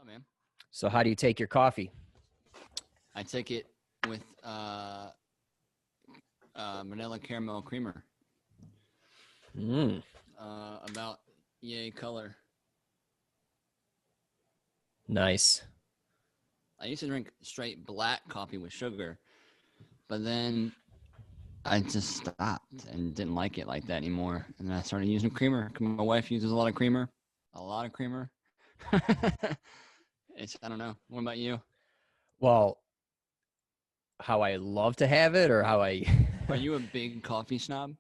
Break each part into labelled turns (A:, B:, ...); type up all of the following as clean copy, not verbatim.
A: on, man?
B: So how do you take your coffee?
A: I take it with vanilla caramel creamer. About yay color.
B: Nice.
A: I used to drink straight black coffee with sugar, but then I just stopped and didn't like it like that anymore. And then I started using creamer. My wife uses a lot of creamer. I don't know. What about you?
B: Well, how I love to have it, or how I
A: Are you a big coffee snob? Or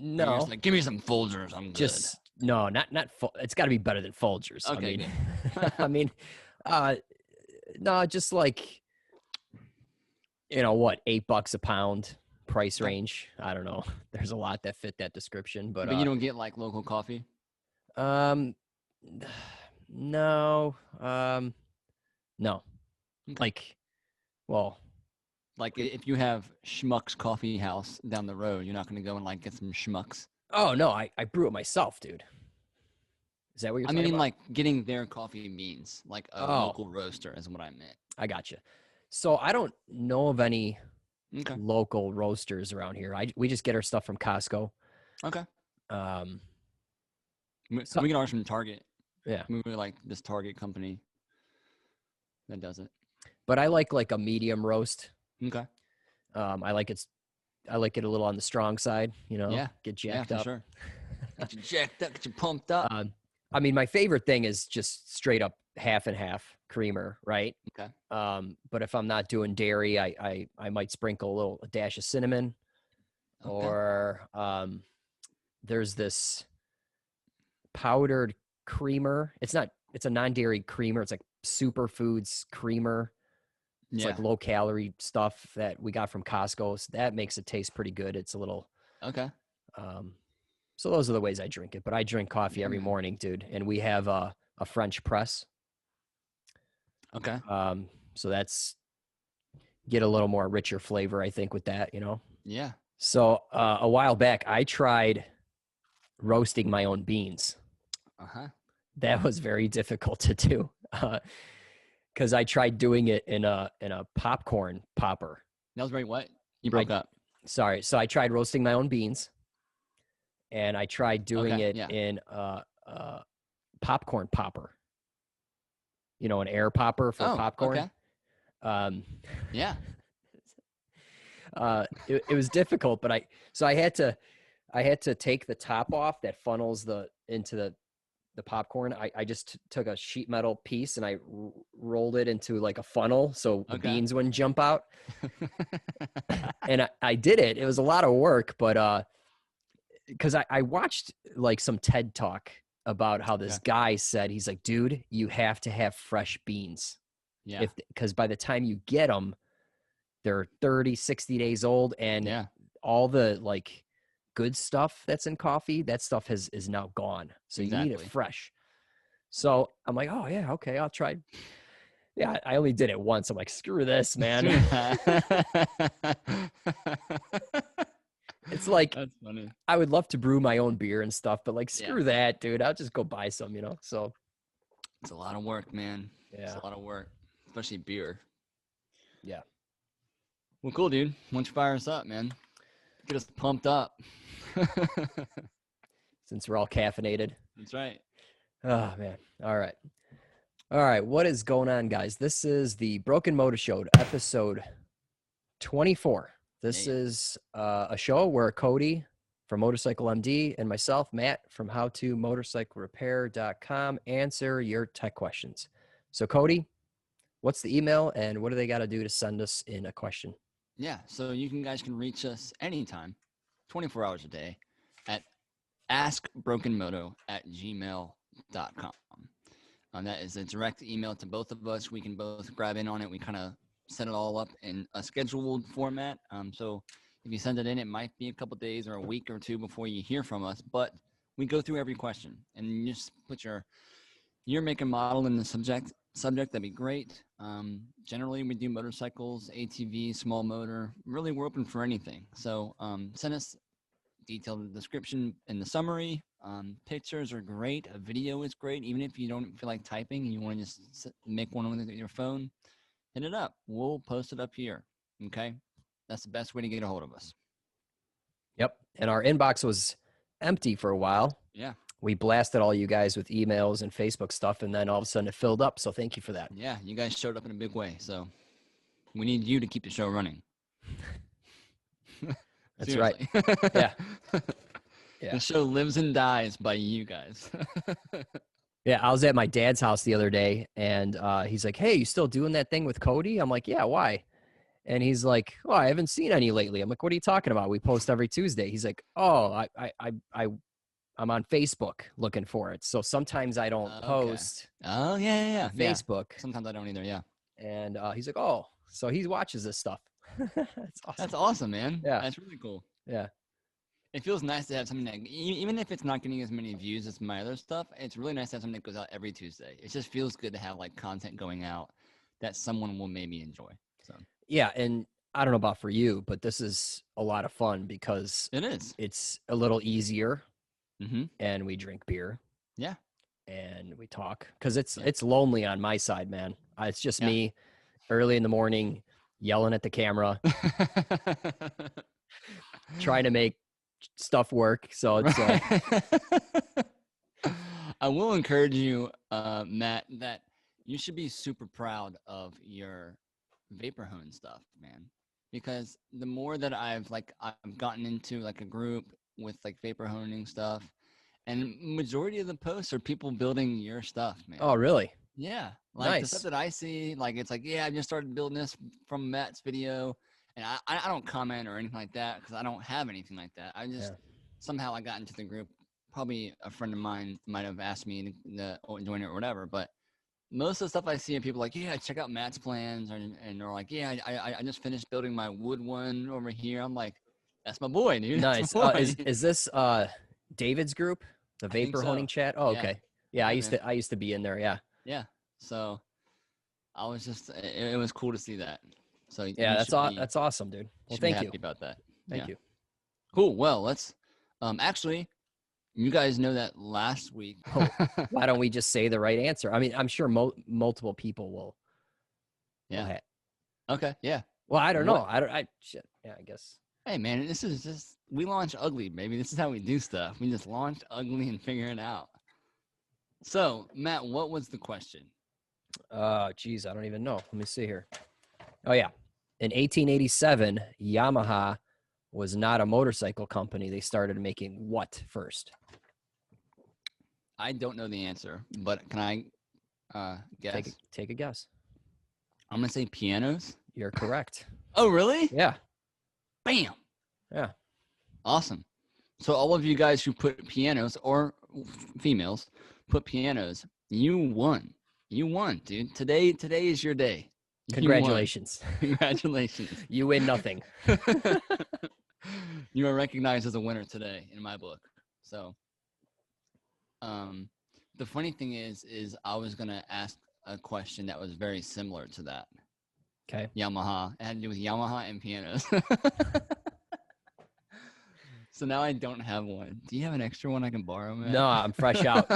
A: you're
B: no,
A: just like, give me some Folgers, I'm good.
B: just no, not it's got to be better than Folgers.
A: Okay,
B: I mean, no, just like what, $8 a pound price range. I don't know. There's a lot that fit that description, but
A: you don't get like local coffee.
B: No, no. Like, well,
A: like if you have Schmuck's Coffee House down the road, you're not going to go and like get some Schmucks.
B: Oh no, I brew it myself, dude. Is that what you're talking about?
A: Like getting their coffee beans, like a local roaster is what I meant.
B: I gotcha. So I don't know of any local roasters around here. We just get our stuff from Costco.
A: Okay. We get ours from Target.
B: Yeah.
A: We really like this Target company that does it.
B: But I like a medium roast.
A: Okay.
B: I like it a little on the strong side,
A: Yeah.
B: Get jacked up.
A: Sure. Get you jacked up, get you pumped up.
B: My favorite thing is just straight up half and half creamer, right?
A: Okay.
B: But if I'm not doing dairy, I might sprinkle a dash of cinnamon. Okay. Or there's this powdered creamer. It's a non-dairy creamer. It's like superfoods creamer. It's like low calorie stuff that we got from Costco. So that makes it taste pretty good. It's a little
A: okay.
B: So those are the ways I drink it. But I drink coffee every morning, dude. And we have a French press.
A: Okay.
B: So that's get a little more richer flavor, I think, with that,
A: Yeah.
B: So a while back, I tried roasting my own beans. That was very difficult to do because I tried doing it in a popcorn popper.
A: That was very what? You broke up.
B: Sorry. So I tried roasting my own beans, and I tried doing it in a popcorn popper. An air popper for popcorn.
A: Okay. Yeah.
B: It was difficult, but I had to take the top off that funnels into the popcorn. I just took a sheet metal piece and I rolled it into like a funnel so the beans wouldn't jump out. And I did it. It was a lot of work, but because I watched like some TED Talk about how this guy said, he's like, dude, you have to have fresh beans. Yeah. Because by the time you get them, they're 30, 60 days old, and all the like good stuff that's in coffee, that stuff is now gone. So you need it fresh. So I'm like, oh yeah, okay, I'll try. Yeah, I only did it once. I'm like, screw this, man. It's like, that's funny. I would love to brew my own beer and stuff, but like, screw that, dude. I'll just go buy some, So
A: it's a lot of work, man.
B: Yeah,
A: it's a lot of work, especially beer.
B: Yeah.
A: Well, cool, dude. Why don't you fire us up, man? Get us pumped up.
B: Since we're all caffeinated.
A: That's right.
B: Oh, man. All right. What is going on, guys? This is the Broken Moto Show, episode 24. This is a show where Cody from MotorcycleMD and myself, Matt from howtomotorcyclerepair.com, answer your tech questions. So, Cody, what's the email and what do they got to do to send us in a question?
A: Yeah, so you guys can reach us anytime, 24 hours a day, at askbrokenmoto@gmail.com. That is a direct email to both of us. We can both grab in on it. We kind of set it all up in a scheduled format. So if you send it in, it might be a couple days or a week or two before you hear from us. But we go through every question, and you just put your make and model in the subject. That'd be great. Generally, we do motorcycles, ATVs, small motor. Really, we're open for anything. So send us detailed description in the summary, Pictures are great. A video is great. Even if you don't feel like typing and you want to just make one with your phone, hit it up. We'll post it up here. Okay? That's the best way to get a hold of us.
B: Yep. And our inbox was empty for a while.
A: Yeah.
B: We blasted all you guys with emails and Facebook stuff, and then all of a sudden it filled up. So thank you for that.
A: Yeah, you guys showed up in a big way. So we need you to keep the show running.
B: That's right. Yeah. Yeah.
A: The show lives and dies by you guys.
B: Yeah, I was at my dad's house the other day, and he's like, "Hey, you still doing that thing with Cody?" I'm like, "Yeah, why?" And he's like, "Oh, I haven't seen any lately." I'm like, "What are you talking about? We post every Tuesday." He's like, "Oh, I'm on Facebook looking for it. So sometimes I don't post."
A: Oh, yeah.
B: Facebook.
A: Yeah. Sometimes I don't either. Yeah.
B: And he's like, "Oh, so he watches this stuff." That's awesome.
A: That's awesome, man.
B: Yeah,
A: that's really cool.
B: Yeah.
A: It feels nice to have something that, even if it's not getting as many views as my other stuff, it's really nice to have something that goes out every Tuesday. It just feels good to have like content going out that someone will maybe enjoy. So
B: yeah, and I don't know about for you, but this is a lot of fun because it's a little easier, and we drink beer.
A: Yeah,
B: and we talk because it's lonely on my side, man. It's just me early in the morning yelling at the camera, trying to make stuff work. So it's
A: I will encourage you, Matt, that you should be super proud of your vapor hone stuff, man, because the more that I've gotten into like a group with like vapor honing stuff, and majority of the posts are people building your stuff, man.
B: Oh, really?
A: Yeah, like the stuff that I see, like it's like, yeah, I just started building this from Matt's video. And I don't comment or anything like that because I don't have anything like that. I just somehow I got into the group. Probably a friend of mine might have asked me to join it or whatever. But most of the stuff I see are people like, yeah, check out Matt's plans. And they're like, yeah, I just finished building my wood one over here. I'm like, that's my boy, dude.
B: Nice. Is this David's group, the vapor honing chat? Oh, okay. Yeah, I used to be in there. Yeah.
A: Yeah. So I was just, it was cool to see that. So
B: yeah, that's awesome, dude. Well, thank you.
A: Happy about that.
B: Thank you.
A: Cool. Well, let's actually, you guys know that last week.
B: Why don't we just say the right answer? I mean, I'm sure multiple people will.
A: Yeah. Okay. Yeah.
B: Well, I don't know. Shit. Yeah, I guess.
A: Hey, man, this is just, we launch ugly, baby. This is how we do stuff. We just launch ugly and figure it out. So, Matt, what was the question?
B: Geez, I don't even know. Let me see here. Oh, yeah. In 1887, Yamaha was not a motorcycle company. They started making what first?
A: I don't know the answer, but can I guess?
B: Take a guess.
A: I'm going to say pianos.
B: You're correct.
A: Oh, really?
B: Yeah.
A: Bam.
B: Yeah.
A: Awesome. So all of you guys who put pianos, or females put pianos, you won. You won, dude. Today is your day.
B: Congratulations.
A: Congratulations.
B: You win nothing.
A: You are recognized as a winner today in my book. So the funny thing is I was going to ask a question that was very similar to that.
B: Okay.
A: Yamaha. It had to do with Yamaha and pianos. So now I don't have one. Do you have an extra one I can borrow, man?
B: No, I'm fresh out.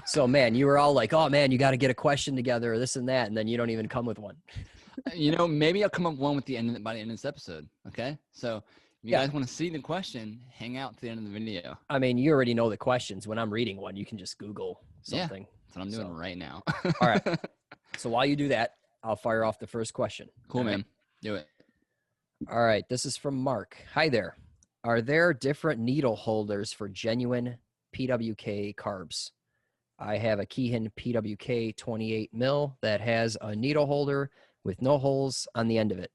B: So, man, you were all like, oh, man, you got to get a question together, or this and that, and then you don't even come with one.
A: You know, maybe I'll come up with one by the end of this episode, okay? So if you guys want to see the question, hang out to the end of the video.
B: I mean, you already know the questions. When I'm reading one, you can just Google something.
A: Yeah, that's what I'm doing right now.
B: All right. So while you do that, I'll fire off the first question.
A: Cool, man. Do it.
B: All right. This is from Mark. Hi there. Are there different needle holders for genuine PWK carbs? I have a Keihin PWK 28 mil that has a needle holder with no holes on the end of it,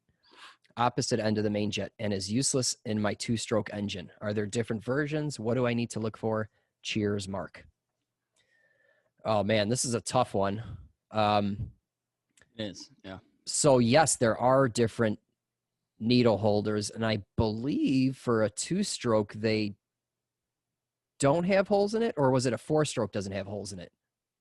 B: opposite end of the main jet, and is useless in my 2-stroke engine. Are there different versions? What do I need to look for? Cheers, Mark. Oh, man, this is a tough one.
A: It is, yeah.
B: So, yes, there are different needle holders, and I believe for a 2-stroke, they don't have holes in it, or was it a 4-stroke doesn't have holes in it,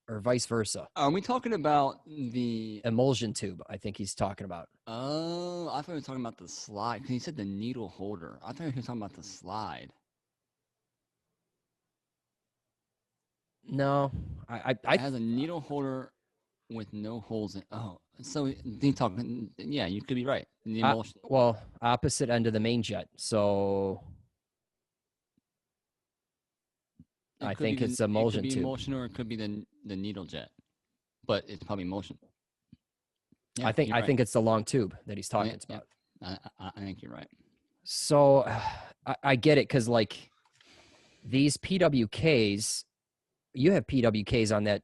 B: or vice versa?
A: Are we talking about the
B: emulsion tube? I think he's talking about.
A: Oh, I thought he was talking about the slide. He said the needle holder. I thought he was talking about the slide.
B: No,
A: It has a needle holder with no holes in. Oh, so they talk. Yeah, you could be right. The emulsion.
B: well, opposite end of the main jet. So I think it's the
A: it could
B: emulsion
A: be
B: tube.
A: emulsion, or it could be the needle jet, but it's probably emulsion. Yeah,
B: I think it's the long tube that he's talking about.
A: Yeah, I think you're right.
B: So I get it because like these PWKs, you have PWKs on that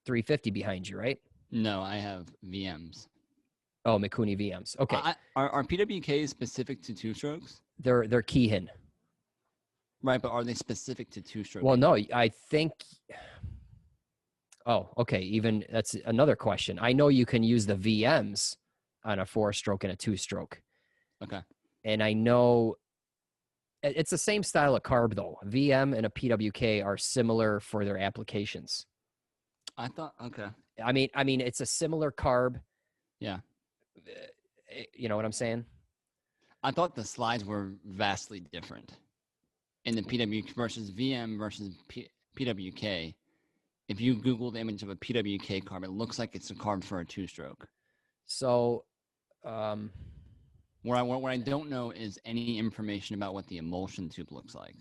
B: 350 behind you, right?
A: No, I have VMs.
B: Oh, Mikuni VMs. Okay.
A: Are PWKs specific to two strokes?
B: They're Keihin.
A: Right, but are they specific to two strokes?
B: Well, no, I think. Oh, okay. Even that's another question. I know you can use the VMs on a 4-stroke and a 2-stroke.
A: Okay.
B: And I know it's the same style of carb though. VM and a PWK are similar for their applications.
A: I thought okay.
B: I mean, it's a similar carb.
A: Yeah.
B: You know what I'm saying?
A: I thought the slides were vastly different in the PWK versus VM versus PWK. If you Google the image of a PWK carb, it looks like it's a carb for a 2-stroke.
B: So,
A: what I don't know is any information about what the emulsion tube looks like.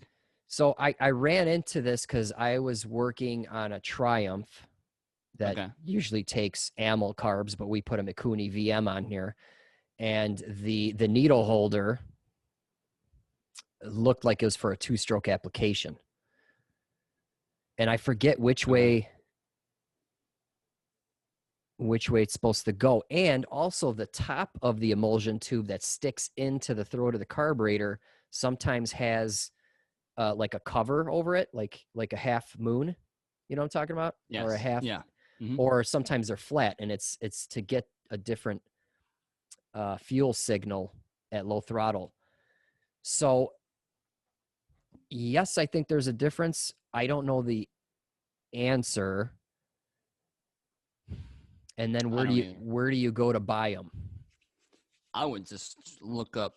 B: So I ran into this because I was working on a Triumph that usually takes amyl carbs, but we put a Mikuni VM on here, and the needle holder looked like it was for a 2-stroke application, and I forget which way it's supposed to go. And also the top of the emulsion tube that sticks into the throat of the carburetor sometimes has like a cover over it, like a half moon, you know what I'm talking about?
A: Yes.
B: Or a half,
A: yeah. Mm-hmm.
B: Or sometimes they're flat, and it's to get a different fuel signal at low throttle. So yes, I think there's a difference. I don't know the answer. And then where do you go to buy them? I
A: would just look up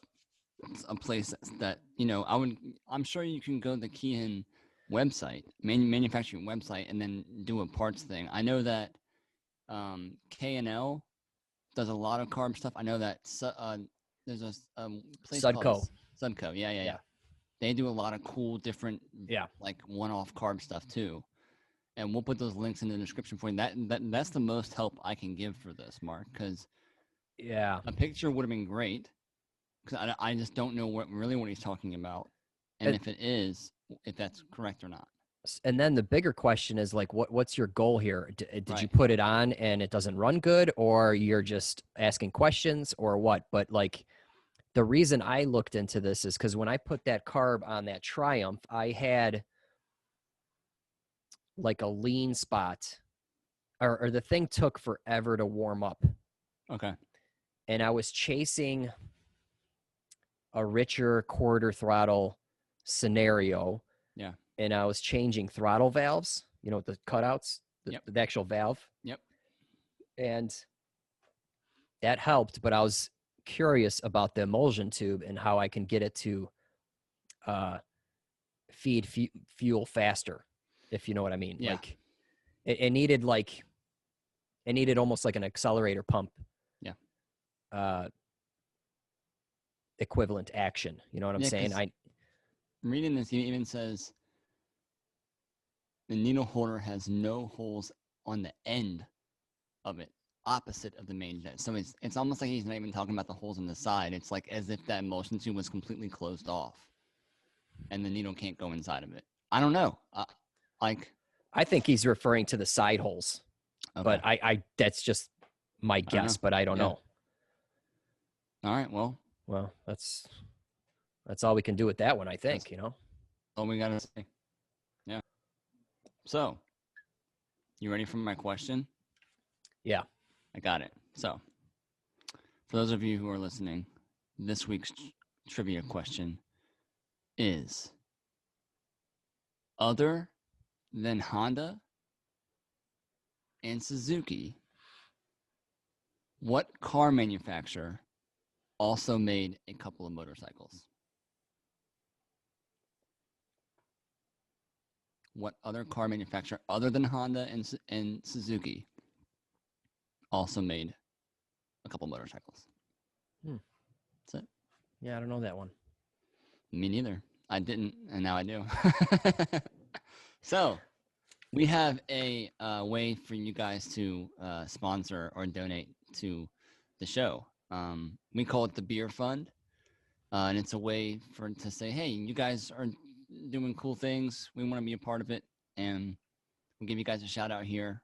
A: a place that I'm sure you can go to the Keihin website, manufacturing website, and then do a parts thing. I know that K&L does a lot of carb stuff. I know that there's a place called Sudco. Yeah. They do a lot of cool different like one-off carb stuff too. And we'll put those links in the description for you. That's the most help I can give for this, Mark, because a picture would have been great. Because I just don't know what he's talking about, and if that's correct or not.
B: And then the bigger question is like, what's your goal here? Did you put it on and it doesn't run good, or you're just asking questions, or what? But like, the reason I looked into this is because when I put that carb on that Triumph, I had like a lean spot, or the thing took forever to warm up.
A: Okay.
B: And I was chasing a richer quarter throttle scenario.
A: Yeah.
B: And I was changing throttle valves, with the cutouts, the actual valve.
A: Yep.
B: And that helped, but I was curious about the emulsion tube and how I can get it to feed fuel faster, if you know what I mean.
A: Yeah.
B: Like it needed almost like an accelerator pump.
A: Yeah.
B: Equivalent action. You know what I'm saying? I'm
A: reading this, he even says the needle holder has no holes on the end of it, opposite of the main jet. So it's almost like he's not even talking about the holes on the side. It's like as if that emulsion tube was completely closed off, and the needle can't go inside of it. I don't know.
B: I think he's referring to the side holes, but I that's just my guess, but I don't know.
A: All right. Well,
B: that's all we can do with that one, I think.
A: All we gotta say. Yeah. So, you ready for my question?
B: Yeah.
A: I got it. So, for those of you who are listening, this week's trivia question is: other than Honda and Suzuki, what car manufacturer also made a couple of motorcycles? what other car manufacturer other than Honda and Suzuki also made a couple motorcycles. That's it.
B: Yeah, I don't know that one.
A: Me neither. I didn't, and now I do. So we have a way for you guys to sponsor or donate to the show. We call it the Beer Fund, and it's a way to say, hey, you guys are doing cool things. We want to be a part of it, and we'll give you guys a shout out here.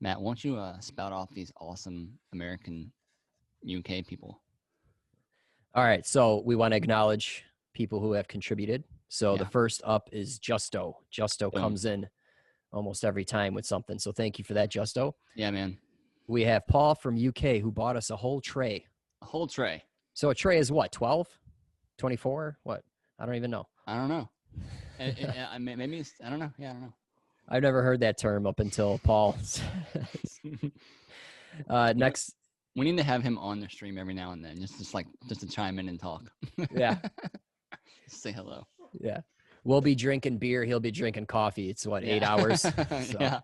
A: Matt, won't you spout off these awesome American UK people?
B: All right, so we want to acknowledge people who have contributed. So the first up is Justo. Justo comes in almost every time with something. So thank you for that, Justo.
A: Yeah, man.
B: We have Paul from UK who bought us a whole tray.
A: A whole tray.
B: So a tray is what, 12? 24? What? I don't even know.
A: I don't know. Maybe it's, I don't know. Yeah, I don't know.
B: I've never heard that term up until Paul. Next.
A: We need to have him on the stream every now and then, just to chime in and talk.
B: Yeah.
A: Say hello.
B: Yeah. We'll be drinking beer. He'll be drinking coffee. It's what, 8 hours? So.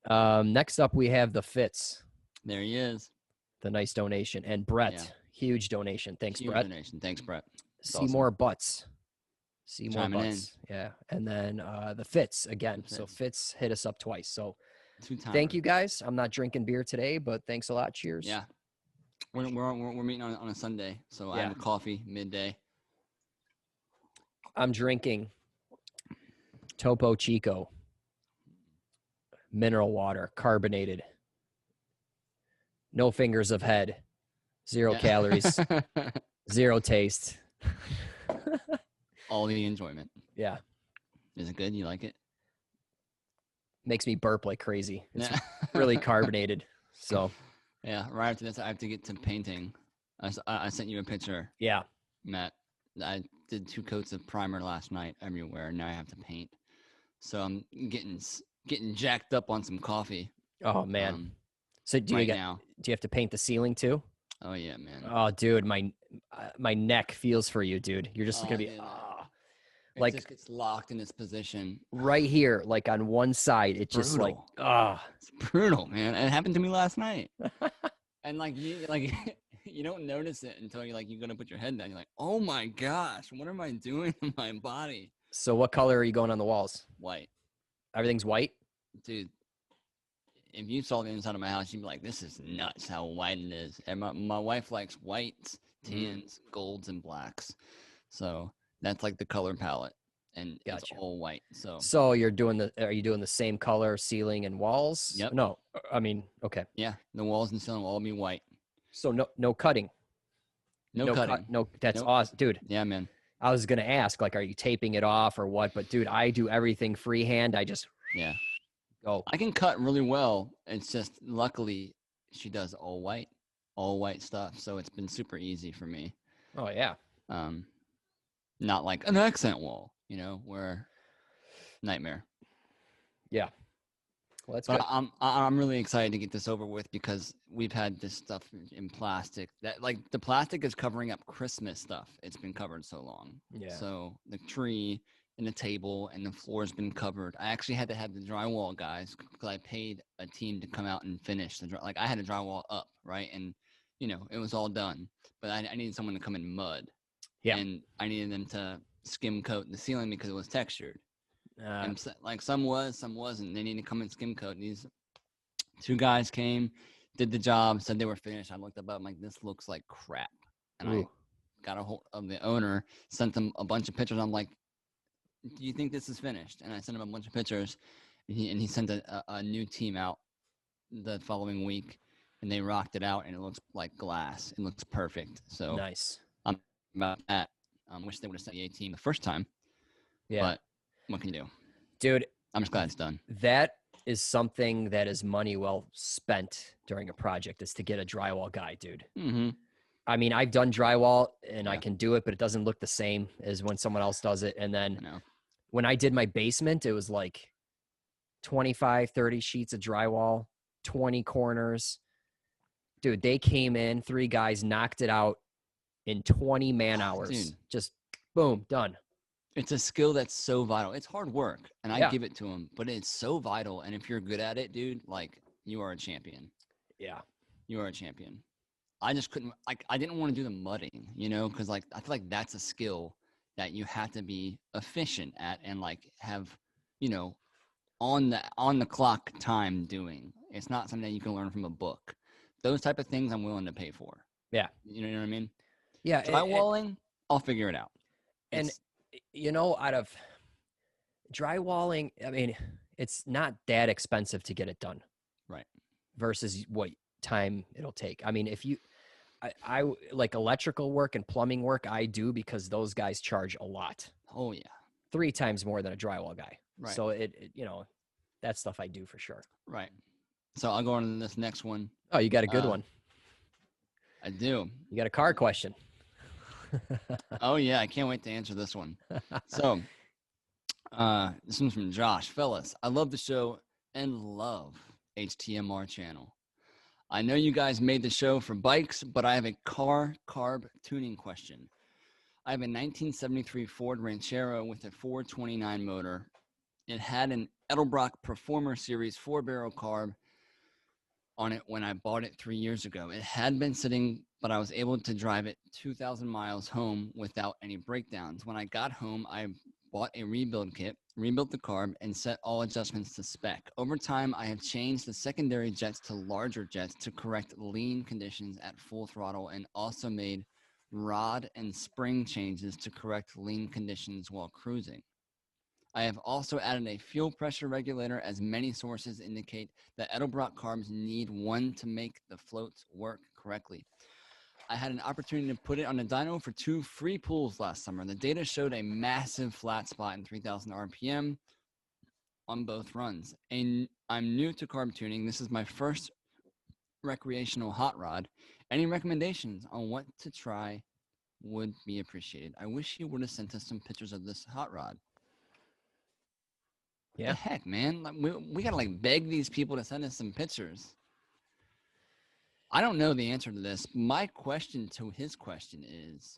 A: Yeah.
B: Next up, we have the Fitz.
A: There he is.
B: The nice donation. And Brett, huge donation. Thanks,
A: huge
B: Brett.
A: Donation. Thanks, Brett.
B: More butts. More
A: Chiming
B: butts. Yeah. And then the Fitz again. So Fitz hit us up twice. So thank you guys. I'm not drinking beer today, but thanks a lot. Cheers.
A: Yeah. We're meeting on a Sunday. So I have a coffee midday.
B: I'm drinking Topo Chico mineral water, carbonated, no fingers of head, 0 calories, 0 taste.
A: All the enjoyment.
B: Yeah.
A: Is it good? You like it?
B: Makes me burp like crazy. It's really carbonated. So.
A: Yeah. Right after this, I have to get to painting. I sent you a picture.
B: Yeah.
A: Matt, I did 2 coats of primer last night everywhere. Now I have to paint. So I'm getting jacked up on some coffee.
B: Oh man. So do you have to paint the ceiling too?
A: Oh yeah, man.
B: Oh dude, my neck feels for you, dude. You're just gonna be
A: it just gets locked in its position.
B: Right here, like on one side, it just like
A: it's brutal, man. And it happened to me last night. And you don't notice it until you're gonna put your head down. You're like, oh my gosh, what am I doing to my body?
B: So what color are you going on the walls?
A: White.
B: Everything's white?
A: Dude, if you saw the inside of my house, you'd be like, this is nuts how white it is. And my wife likes whites, tans, golds, and blacks. So that's like the color palette. And it's all white. So
B: are you doing the same color ceiling and walls?
A: Yep.
B: No, I mean, okay.
A: Yeah, the walls and ceiling will all be white.
B: So no cutting.
A: No cutting.
B: That's awesome, dude.
A: Yeah, man.
B: I was gonna ask, are you taping it off or what? But dude, I do everything freehand. I just go.
A: I can cut really well. It's just luckily she does all white stuff, so it's been super easy for me.
B: Oh yeah.
A: Not like an accent wall, where nightmare.
B: Yeah. Well, that's good.
A: I'm really excited to get this over with because we've had this stuff in plastic that the plastic is covering up Christmas stuff. It's been covered so long.
B: Yeah.
A: So the tree and the table and the floor has been covered. I actually had to have the drywall guys because I paid a team to come out and finish I had a drywall up, right? And it was all done, but I needed someone to come in mud.
B: Yeah.
A: And I needed them to skim coat the ceiling because it was textured. And some was, some wasn't. They needed to come and skim coat. These 2 guys came, did the job, said they were finished. I looked up, I'm like, this looks like crap. And I got a hold of the owner, sent them a bunch of pictures. I'm like, do you think this is finished? And I sent him a bunch of pictures, and he sent a new team out the following week, and they rocked it out, and it looks like glass. It looks perfect. So
B: nice.
A: I'm about that. Wish they would have sent the A team the first time. Yeah. But what can you do?
B: Dude,
A: I'm just glad it's done.
B: That is something that is money well spent during a project, is to get a drywall guy, dude.
A: Mm-hmm.
B: I mean, I've done drywall and I can do it, but it doesn't look the same as when someone else does it. And then when I did my basement, it was like 25, 30 sheets of drywall, 20 corners. Dude, they came in, 3 guys, knocked it out in 20 man hours.
A: Dude.
B: Just boom, done.
A: It's a skill that's so vital. It's hard work, and I
B: Yeah.
A: give it to him, but it's so vital. And if you're good at it, dude, like you are a champion.
B: Yeah.
A: You are a champion. I just couldn't, like, I didn't want to do the mudding, you know, because like I feel like that's a skill that you have to be efficient at and like have, you know, on the clock time doing. It's not something that you can learn from a book. Those type of things I'm willing to pay for.
B: Yeah.
A: You know what I mean?
B: Yeah.
A: Drywalling, I'll figure it out.
B: And you know, out of drywalling, I mean, it's not that expensive to get it done.
A: Right.
B: Versus what time it'll take. I mean, if you, I like electrical work and plumbing work, I do because those guys charge a lot.
A: Oh yeah.
B: 3 times more than a drywall guy.
A: Right.
B: So it you know, that stuff I do for sure.
A: Right. So I'll go on to this next one.
B: Oh, you got a good one.
A: I do.
B: You got a car question.
A: Oh yeah, I can't wait to answer this one. So this one's from Josh. Fellas, I love the show and love HTMR channel. I know you guys made the show for bikes, but I have a car CARB tuning question. I have a 1973 Ford Ranchero with a 429 motor. It had an Edelbrock Performer Series 4-barrel CARB on it when I bought it 3 years ago. It had been sitting, but I was able to drive it 2,000 miles home without any breakdowns. When I got home, I bought a rebuild kit, rebuilt the CARB, and set all adjustments to spec. Over time, I have changed the secondary jets to larger jets to correct lean conditions at full throttle and also made rod and spring changes to correct lean conditions while cruising. I have also added a fuel pressure regulator, as many sources indicate that Edelbrock carbs need one to make the floats work correctly. I had an opportunity to put it on a dyno for 2 free pulls last summer. The data showed a massive flat spot in 3,000 RPM on both runs. And I'm new to carb tuning. This is my first recreational hot rod. Any recommendations on what to try would be appreciated. I wish you would have sent us some pictures of this hot rod.
B: Yeah.
A: The heck, man. Like, we gotta like beg these people to send us some pictures. I don't know the answer to this. My question to his question is,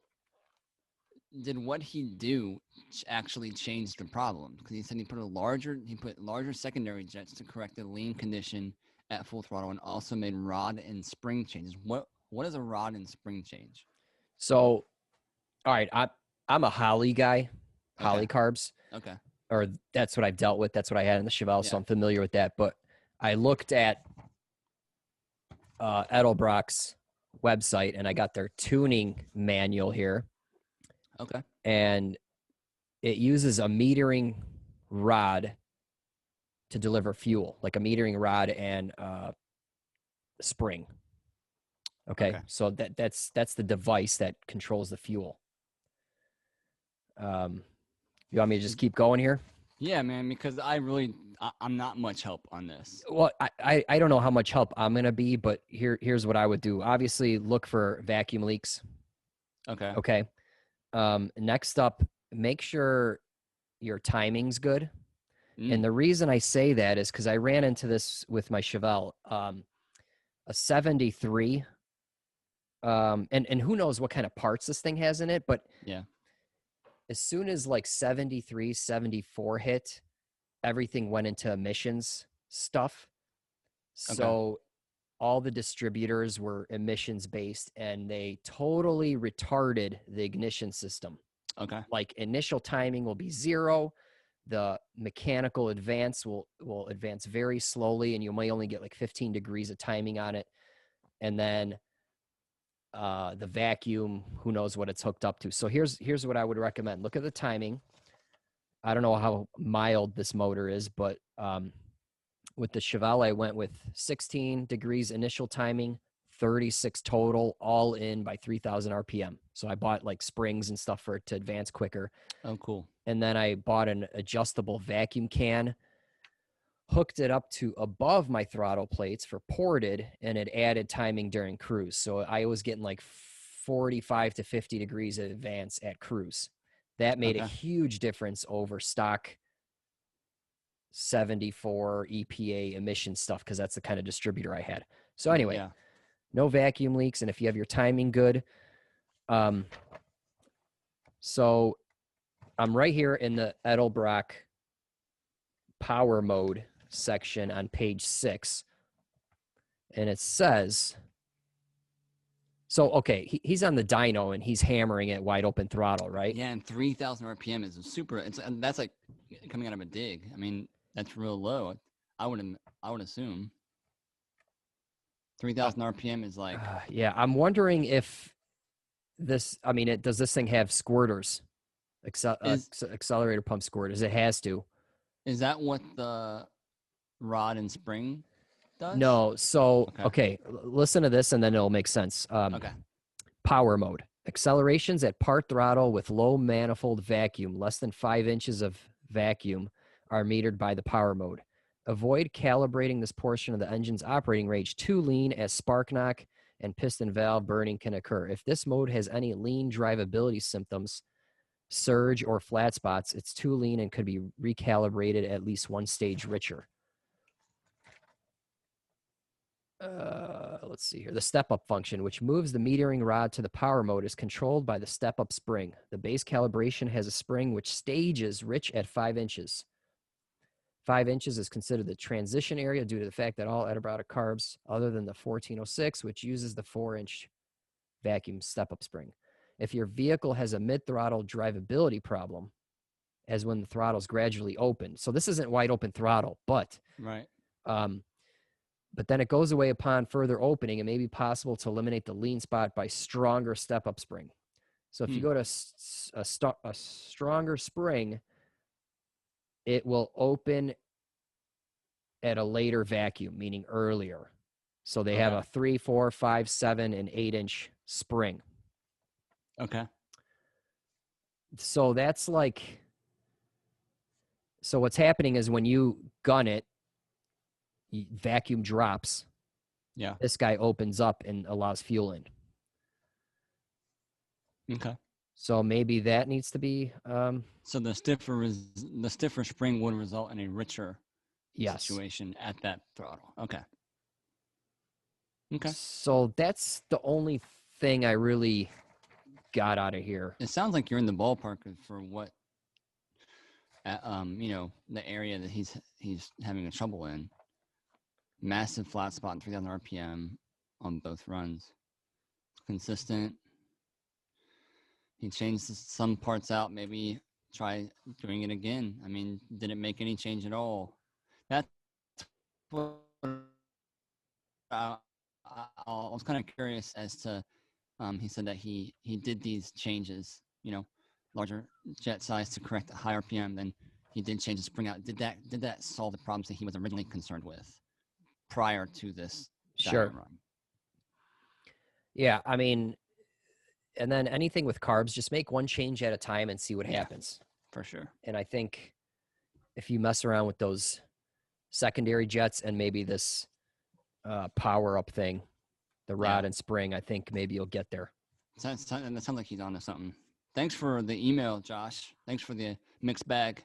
A: did what he do actually change the problem? Because he said he put larger secondary jets to correct the lean condition at full throttle and also made rod and spring changes. What is a rod and spring change?
B: So, all right, I'm a Holly guy, Holly carbs.
A: Okay.
B: Or that's what I've dealt with. That's what I had in the Chevelle, so I'm familiar with that. But I looked at Edelbrock's website, and I got their tuning manual here.
A: Okay.
B: And it uses a metering rod to deliver fuel, like a metering rod and spring. Okay. So that's the device that controls the fuel. You want me to just keep going here?
A: Yeah, man, because I'm not much help on this.
B: Well, I don't know how much help I'm going to be, but here's what I would do. Obviously, look for vacuum leaks.
A: Okay.
B: Okay. Next up, make sure your timing's good. And the reason I say that is because I ran into this with my Chevelle, a 73. And who knows what kind of parts this thing has in it, but
A: yeah.
B: As soon as like 73, 74 hit, everything went into emissions stuff. So all the distributors were emissions based and they totally retarded the ignition system.
A: Okay.
B: Like initial timing will be 0. The mechanical advance will advance very slowly and you might only get like 15 degrees of timing on it. And then the vacuum, who knows what it's hooked up to. So here's what I would recommend. Look at the timing. I don't know how mild this motor is, but with the Chevelle, I went with 16 degrees initial timing, 36 total, all in by 3,000 RPM. So I bought like springs and stuff for it to advance quicker.
A: Oh, cool.
B: And then I bought an adjustable vacuum can, hooked it up to above my throttle plates for ported, and it added timing during cruise. So I was getting like 45 to 50 degrees of advance at cruise. That made a huge difference over stock 74 EPA emission stuff, because that's the kind of distributor I had. So anyway, no vacuum leaks, and if you have your timing good. So I'm right here in the Edelbrock power mode section on page 6. And it says, so, okay, he's on the dyno and he's hammering it wide open throttle, right?
A: Yeah, and 3,000 RPM is super. And that's like coming out of a dig. I mean, that's real low. I would assume 3,000 RPM is like.
B: Yeah, I'm wondering if this. I mean, does this thing have squirters, accelerator pump squirters? It has to.
A: Is that what the rod and spring does?
B: No. So okay, listen to this, and then it'll make sense.
A: Okay.
B: Power mode. Accelerations at part throttle with low manifold vacuum, less than 5 inches of vacuum, are metered by the power mode. Avoid calibrating this portion of the engine's operating range too lean, as spark knock and piston valve burning can occur. If this mode has any lean drivability symptoms, surge or flat spots, it's too lean and could be recalibrated at least one stage richer. Let's see here. The step-up function, which moves the metering rod to the power mode, is controlled by the step-up spring. The base calibration has a spring which stages rich at 5 inches. 5 inches is considered the transition area due to the fact that all Edelbrock carbs, other than the 1406, which uses the 4-inch vacuum step-up spring. If your vehicle has a mid-throttle drivability problem, as when the throttle's gradually open, so this isn't wide open throttle, but
A: right.
B: But then it goes away upon further opening. It may be possible to eliminate the lean spot by stronger step-up spring. So if you go to a stronger spring, it will open at a later vacuum, meaning earlier. So they have a 3, 4, 5, 7, and 8-inch spring.
A: Okay.
B: So that's like, so what's happening is when you gun it, vacuum drops.
A: Yeah.
B: This guy opens up and allows fuel in.
A: Okay.
B: So maybe that needs to be.
A: So the stiffer spring would result in a richer situation at that throttle. Okay. Okay.
B: So that's the only thing I really got out of here.
A: It sounds like you're in the ballpark for what, the area that he's having a trouble in. Massive flat spot and 3,000 RPM on both runs. Consistent. He changed some parts out. Maybe try doing it again. I mean, did it make any change at all? That's what I was kind of curious as to. He said that he did these changes, larger jet size to correct the high RPM. Then he did change the spring out. Did that solve the problems that he was originally concerned with prior to this?
B: Sure.
A: Run?
B: Yeah, I mean, and then anything with carbs, just make one change at a time and see what happens.
A: For sure.
B: And I think if you mess around with those secondary jets and maybe this power up thing, the rod and spring, I think maybe you'll get there.
A: That sounds like he's onto something. Thanks for the email, Josh. Thanks for the mixed bag.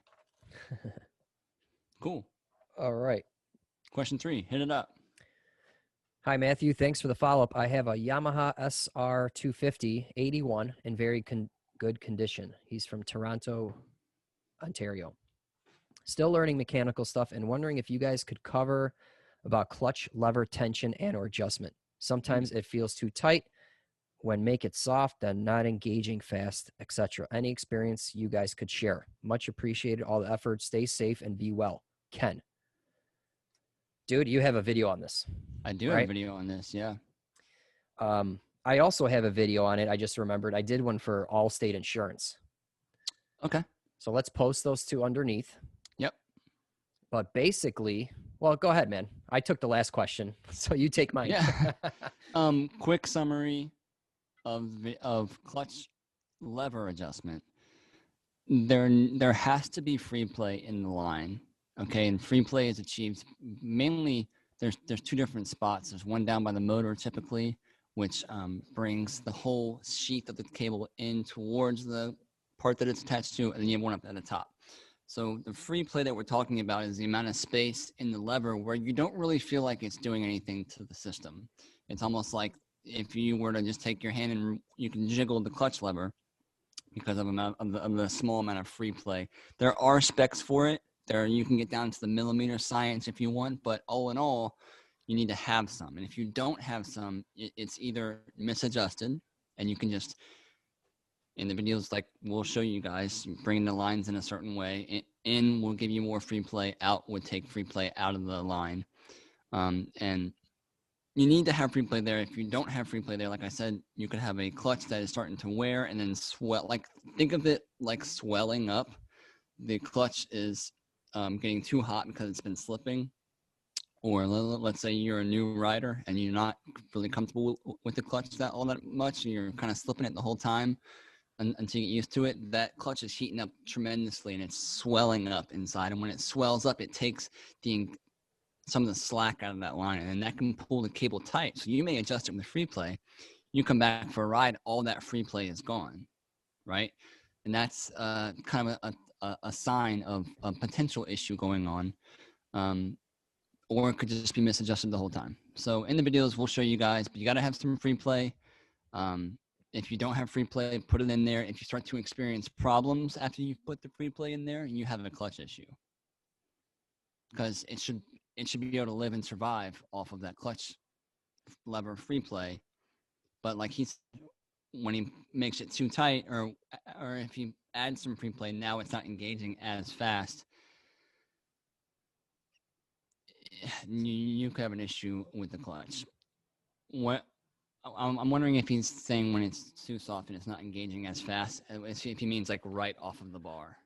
A: Cool.
B: All right.
A: Question 3. Hit it up.
B: Hi, Matthew. Thanks for the follow-up. I have a Yamaha SR 250 81 in very good condition. He's from Toronto, Ontario. Still learning mechanical stuff and wondering if you guys could cover about clutch lever tension and or adjustment. Sometimes it feels too tight. When make it soft, then not engaging fast, etc. Any experience you guys could share? Much appreciated. All the effort. Stay safe and be well. Ken. Dude, you have a video on this.
A: I do have a video on this, yeah.
B: I also have a video on it. I just remembered. I did one for Allstate Insurance.
A: Okay.
B: So let's post those two underneath.
A: Yep.
B: But basically, well, go ahead, man. I took the last question, so you take mine.
A: Yeah. Quick summary of clutch lever adjustment. There has to be free play in the line. Okay, and free play is achieved mainly, there's 2 different spots. There's one down by the motor typically, which brings the whole sheath of the cable in towards the part that it's attached to, and then you have one up at the top. So the free play that we're talking about is the amount of space in the lever where you don't really feel like it's doing anything to the system. It's almost like if you were to just take your hand and you can jiggle the clutch lever, because of the small amount of free play. There are specs for it. You can get down to the millimeter science if you want, but all in all, you need to have some. And if you don't have some, it's either misadjusted, and you can just, in the videos, like we'll show you guys, bring the lines in a certain way. In will give you more free play. Out would take free play out of the line. And you need to have free play there. If you don't have free play there, like I said, you could have a clutch that is starting to wear and then swell. Like, think of it like swelling up. The clutch is getting too hot because it's been slipping. Or let's say you're a new rider and you're not really comfortable with the clutch all that much, and you're kind of slipping it the whole time until you get used to it. That clutch is heating up tremendously and it's swelling up inside. And when it swells up, it takes some of the slack out of that line, and that can pull the cable tight. So you may adjust it with free play. You come back for a ride, all that free play is gone, right? And that's kind of a sign of a potential issue going on. Or it could just be misadjusted the whole time. So in the videos, we'll show you guys, but you got to have some free play. If you don't have free play, put it in there. If you start to experience problems after you put the free play in there, you have a clutch issue. Because it should be able to live and survive off of that clutch lever free play. But like when he makes it too tight, or if he adds some free play, now it's not engaging as fast. You could have an issue with the clutch. I'm wondering if he's saying when it's too soft and it's not engaging as fast, if he means like right off of the bar.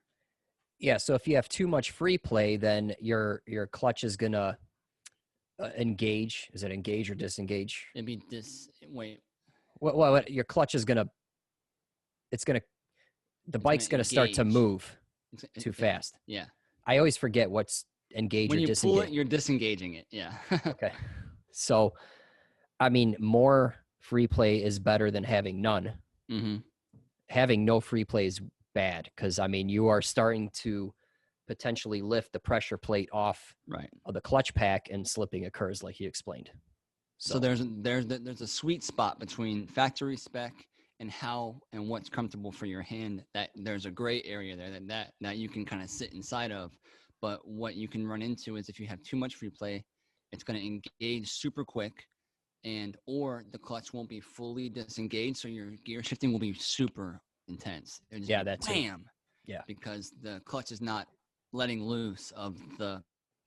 B: Yeah, so if you have too much free play, then your clutch is gonna engage. Is it engage or disengage?
A: It'd be wait.
B: What your clutch is gonna? The bike's gonna start to move too fast.
A: Yeah.
B: I always forget what's engage
A: when
B: or
A: you
B: disengage.
A: Pull it, you're disengaging it. Yeah.
B: Okay. So, I mean, more free play is better than having none.
A: Mm-hmm.
B: Having no free play is bad because, I mean, you are starting to potentially lift the pressure plate off of the clutch pack, and slipping occurs, like he explained.
A: So there's a sweet spot between factory spec and what's comfortable for your hand. That there's a gray area there that you can kind of sit inside of. But what you can run into is if you have too much free play, it's going to engage super quick, or the clutch won't be fully disengaged, so your gear shifting will be super intense.
B: Yeah, that's
A: bam.
B: Yeah,
A: because the clutch is not letting loose of the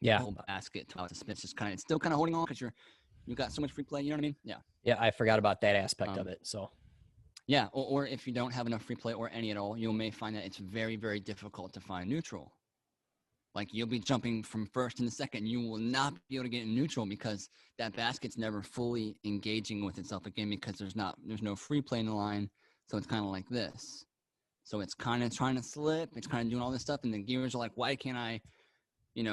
A: whole basket to spin. It's just it's still kind of holding on because you got so much free play. You know what I mean? Yeah.
B: Yeah, I forgot about that aspect of it. So.
A: Yeah, or if you don't have enough free play or any at all, you may find that it's very, very difficult to find neutral. Like you'll be jumping from first into second, you will not be able to get in neutral because that basket's never fully engaging with itself again because there's no free play in the line. So it's kind of like this. So it's kind of trying to slip. It's kind of doing all this stuff, and the gears are like, why can't I,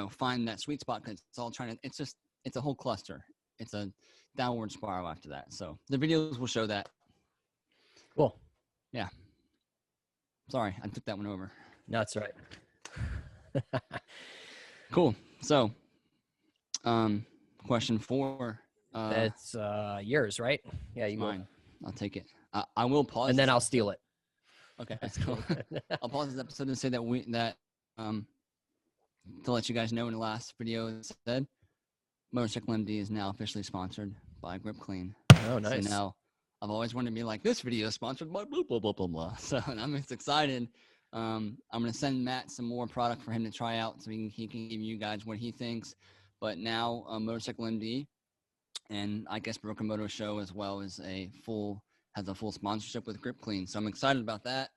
A: find that sweet spot? Because it's all trying to. It's a whole cluster. It's a downward spiral after that. So the videos will show that.
B: Cool.
A: Yeah. Sorry, I took that one over.
B: No, that's right.
A: Cool. So, question 4.
B: That's yours, right? Yeah, you
A: mine. I'll take it. I will pause,
B: and then I'll steal it.
A: Okay, that's cool. I'll pause this episode and say that to let you guys know in the last video it said TheMotorcycleMD is now officially sponsored by Grip Clean.
B: Oh, nice.
A: So now I've always wanted to be like, this video is sponsored by blah blah blah blah blah. So I'm just excited. I'm gonna send Matt some more product for him to try out, so he can give you guys what he thinks. But now TheMotorcycleMD and I guess Broken Moto Show as well has a full sponsorship with Grip Clean. So I'm excited about that.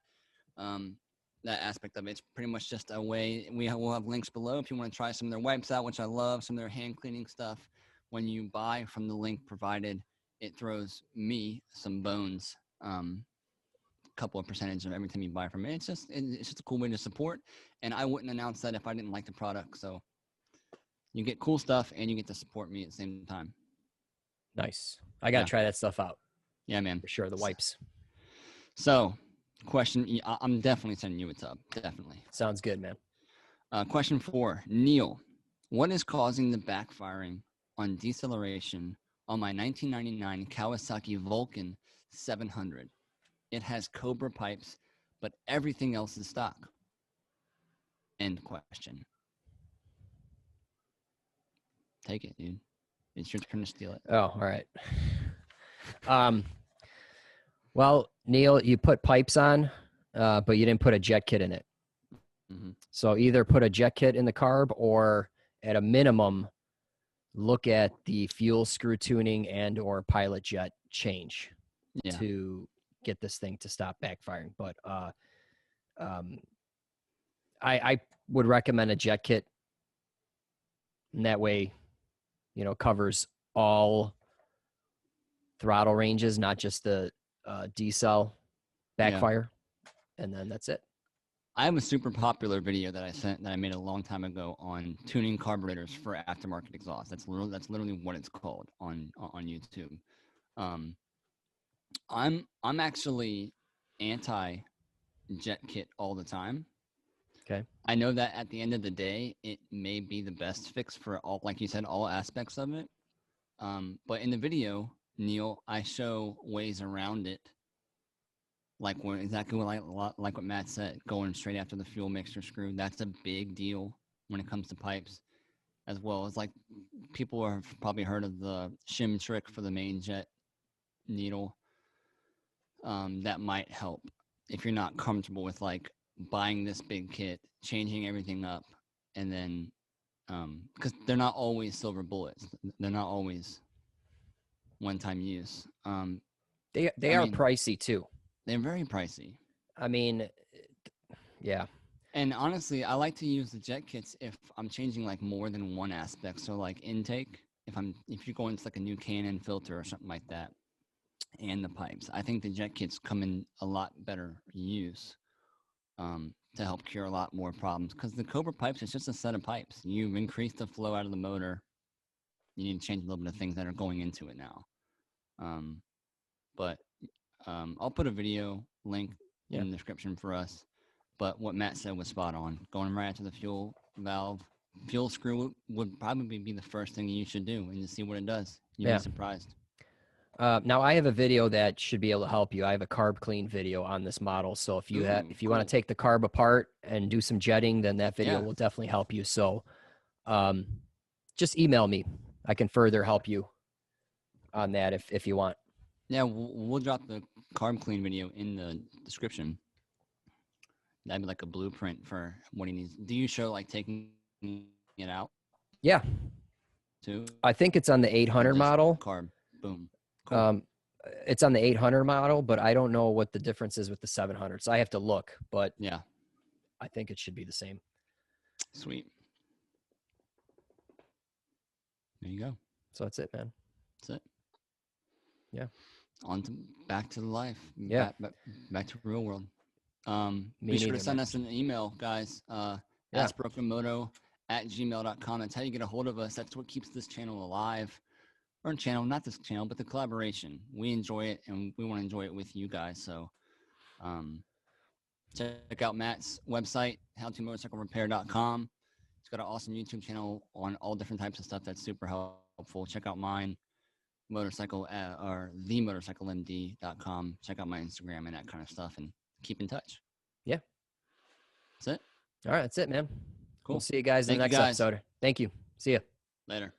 A: That aspect of it. It's pretty much just a way. We'll have links below if you want to try some of their wipes out, which I love, some of their hand cleaning stuff. When you buy from the link provided, it throws me some bones, couple of percentage of every time you buy from it. It's just a cool way to support, and I wouldn't announce that if I didn't like the product. So you get cool stuff and you get to support me at the same time.
B: Nice. I gotta try that stuff out.
A: Yeah, man,
B: for sure. The wipes.
A: So question, I'm definitely sending you a tub. Definitely.
B: Sounds good, man.
A: Question 4, Neil, what is causing the backfiring on deceleration on my 1999 Kawasaki Vulcan 700? It has Cobra pipes, but everything else is stock. End question. Take it, dude. It's your turn to steal it.
B: Oh, all right. Well, Neil, you put pipes on, but you didn't put a jet kit in it.
A: Mm-hmm.
B: So either put a jet kit in the carb, or at a minimum, look at the fuel screw tuning and or pilot jet change to get this thing to stop backfiring. But I would recommend a jet kit, and that way, you know, covers all throttle ranges, not just the Decel Backfire, and then that's it.
A: I have a super popular video that I made a long time ago on tuning carburetors for aftermarket exhaust. That's literally what it's called on YouTube. I'm actually anti jet kit all the time.
B: Okay.
A: I know that at the end of the day, it may be the best fix for all, like you said, all aspects of it. But in the video, Neil, I show ways around it. Like exactly like what Matt said, going straight after the fuel mixture screw. That's a big deal when it comes to pipes, as well as like people have probably heard of the shim trick for the main jet needle. That might help if you're not comfortable with like buying this big kit, changing everything up, and then because they're not always silver bullets. They're not always one-time use.
B: They are pricey too.
A: They're very pricey.
B: I mean, yeah.
A: And honestly, I like to use the jet kits if I'm changing like more than one aspect. So like intake, if you're going to like a new Keihin filter or something like that, and the pipes, I think the jet kits come in a lot better use to help cure a lot more problems. Because the Cobra pipes, it's just a set of pipes. You've increased the flow out of the motor. You need to change a little bit of things that are going into it now. But I'll put a video link in the description for us. But what Matt said was spot on. Going right after the fuel valve, fuel screw would probably be the first thing you should do, and to see what it does. You'd be surprised.
B: Now I have a video that should be able to help you. I have a carb clean video on this model. So if you want to take the carb apart and do some jetting, then that video will definitely help you. So just email me. I can further help you on that if you want.
A: Yeah, we'll drop the carb clean video in the description. That'd be like a blueprint for what he needs. Do you show like taking it out?
B: Yeah.
A: Too?
B: I think it's on the 800 model.
A: Carb. Boom. Cool.
B: It's on the 800 model, but I don't know what the difference is with the 700. So I have to look, but
A: yeah,
B: I think it should be the same.
A: Sweet. There you go.
B: So that's it, man.
A: That's it.
B: Yeah.
A: Back to life.
B: Yeah.
A: Back to real world.
B: Be
A: sure to send us an email, guys. askbrokenmoto@gmail.com. That's how you get a hold of us. That's what keeps this channel alive. Or channel, not this channel, but the collaboration. We enjoy it, and we want to enjoy it with you guys. So check out Matt's website, howtomotorcyclerepair.com. He's got an awesome YouTube channel on all different types of stuff that's super helpful. Check out mine, or TheMotorcycleMD.com. Check out my Instagram and that kind of stuff, and keep in touch.
B: Yeah.
A: That's it.
B: All right, that's it, man.
A: Cool.
B: We'll see you guys in the next episode. Thank you. See ya.
A: Later.